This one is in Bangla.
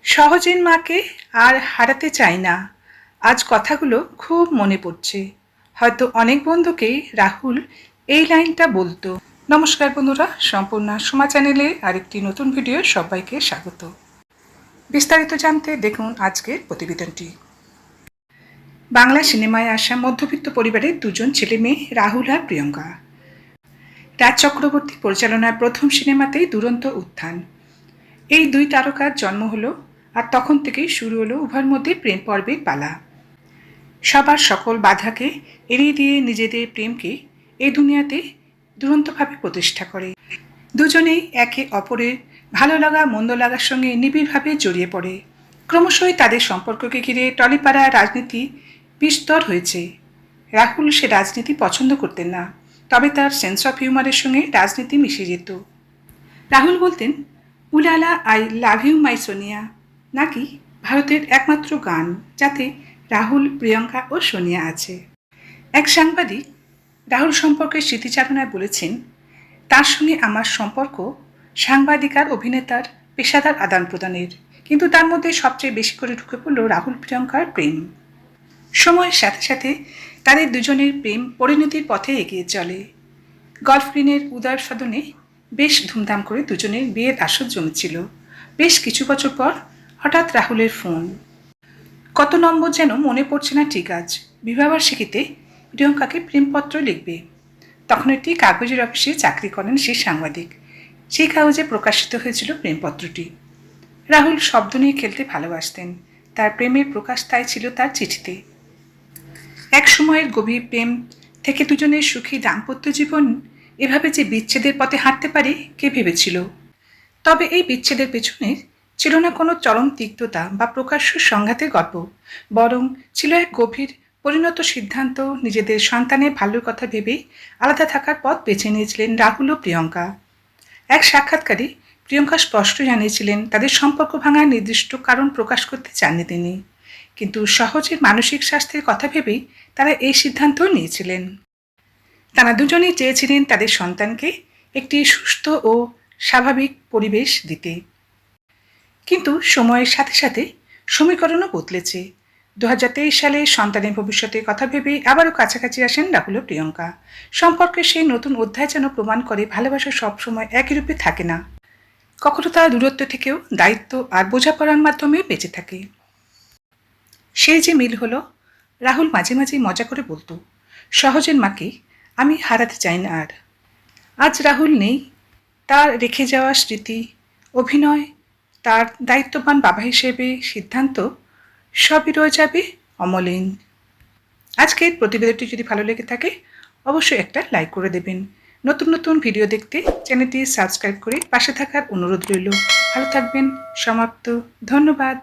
সহজের মাকে আর হারাতে চাই না। আজ কথাগুলো খুব মনে পড়ছে। হয়তো অনেক বন্ধুকেই রাহুল এই লাইনটা বলতো। নমস্কার বন্ধুরা, সম্পূর্ণা সোমা চ্যানেলে আরেকটি নতুন ভিডিও সবাইকে স্বাগত। বিস্তারিত জানতে দেখুন আজকের প্রতিবেদনটি। বাংলা সিনেমায় আসা মধ্যবিত্ত পরিবারের দুজন ছেলে মেয়ে রাহুল আর প্রিয়ঙ্কা। রাজ চক্রবর্তী পরিচালনার প্রথম সিনেমাতেই দুরন্ত উত্থান। এই দুই তারকার জন্ম হলো আর তখন থেকেই শুরু হলো উভয়ের মধ্যে প্রেম পর্বের পালা। সবার সকল বাধাকে এড়িয়ে দিয়ে নিজেদের প্রেমকে এই দুনিয়াতে দুরন্তভাবে প্রতিষ্ঠা করে। দুজনেই একে অপরের ভালো লাগা মন্দ লাগার সঙ্গে নিবিড়ভাবে জড়িয়ে পড়ে। ক্রমশই তাদের সম্পর্ককে ঘিরে টলিপাড়া রাজনীতি বিস্তর হয়েছে। রাহুল সে রাজনীতি পছন্দ করতেন না, তবে তার সেন্স অফ হিউমারের সঙ্গে রাজনীতি মিশে যেত। রাহুল বলতেন, oh la la I love you my Sonia, নাকি ভারতের একমাত্র গান যাতে রাহুল, প্রিয়ঙ্কা ও সোনিয়া আছে। এক সাংবাদিক রাহুল সম্পর্কে স্মৃতিচারণায় বলেছেন, তার সঙ্গে আমার সম্পর্ক সাংবাদিক আর অভিনেতার পেশাদার আদান প্রদানের, কিন্তু তার মধ্যে সবচেয়ে বেশি করে ঢুকে পড়ল রাহুল প্রিয়ঙ্কার প্রেম। সময়ের সাথে সাথে তাদের দুজনের প্রেম পরিণতির পথে এগিয়ে চলে। গল্ফ গ্রিনের উদয় সদনে বেশ ধুমধাম করে দুজনের বিয়ের আসর জমেছিল। বেশ কিছু বছর পর হঠাৎ রাহুলের ফোন। কত নম্বর যেন মনে পড়ছে না ঠিক আজ। বিবাহবার্ষিকীতে প্রিয়ঙ্কাকে প্রেমপত্র লিখবে। তখন একটি কাগজের অফিসে চাকরি করেন সেই সাংবাদিক। সেই কাগজে প্রকাশিত হয়েছিল প্রেমপত্রটি। রাহুল শব্দ নিয়ে খেলতে ভালোবাসতেন। তার প্রেমের প্রকাশ তাই ছিল তার চিঠিতে। এক সময়ের গভীর প্রেম থেকে দুজনের সুখী দাম্পত্য জীবন এভাবে যে বিচ্ছেদের পথে হাঁটতে পারে কে ভেবেছিল। তবে এই বিচ্ছেদের পেছনে ছিল না কোনো চরম তিক্ততা বা প্রকাশ্য সংঘাতের গল্প, বরং ছিল এক গভীর পরিণত সিদ্ধান্ত। নিজেদের সন্তানের ভালোর কথা ভেবেই আলাদা থাকার পথ বেছে নিয়েছিলেন রাহুল ও প্রিয়ঙ্কা। এক সাক্ষাৎকারে প্রিয়ঙ্কা স্পষ্ট জানিয়েছিলেন তাদের সম্পর্ক ভাঙার নির্দিষ্ট কারণ প্রকাশ করতে চাননি তিনি, কিন্তু সহজের মানসিক স্বাস্থ্যের কথা ভেবেই তারা এই সিদ্ধান্ত নিয়েছিলেন। তারা দুজনেই চেয়েছিলেন তাদের সন্তানকে একটি সুস্থ ও স্বাভাবিক পরিবেশ দিতে। কিন্তু সময়ের সাথে সাথে সমীকরণও বদলেছে। 2023 সালে সন্তানের ভবিষ্যতের কথা ভেবেই আবারও কাছাকাছি আসেন রাহুল ও প্রিয়ঙ্কা। সম্পর্কের সেই নতুন অধ্যায় যেন প্রমাণ করে ভালোবাসা সবসময় একই রূপে থাকে না। কখনো তা দূরত্ব থেকেও দায়িত্ব আর বোঝাপড়ার মাধ্যমে বেঁচে থাকে। সেই যে মিল হলো, রাহুল মাঝে মাঝে মজা করে বলতো, সহজের মাকে আমি হারাতে চাই না আর। আজ রাহুল নেই, তার রেখে যাওয়া স্মৃতি, অভিনয়, তার দায়িত্ববান বাবা হিসেবে সিদ্ধান্ত সবই রয়ে যাবে অমলিন। আজকের প্রতিবেদনটি যদি ভালো লেগে থাকে অবশ্যই একটা লাইক করে দেবেন। নতুন নতুন ভিডিও দেখতে চ্যানেলটি সাবস্ক্রাইব করে পাশে থাকার অনুরোধ রইল। ভালো থাকবেন। সমাপ্ত। ধন্যবাদ।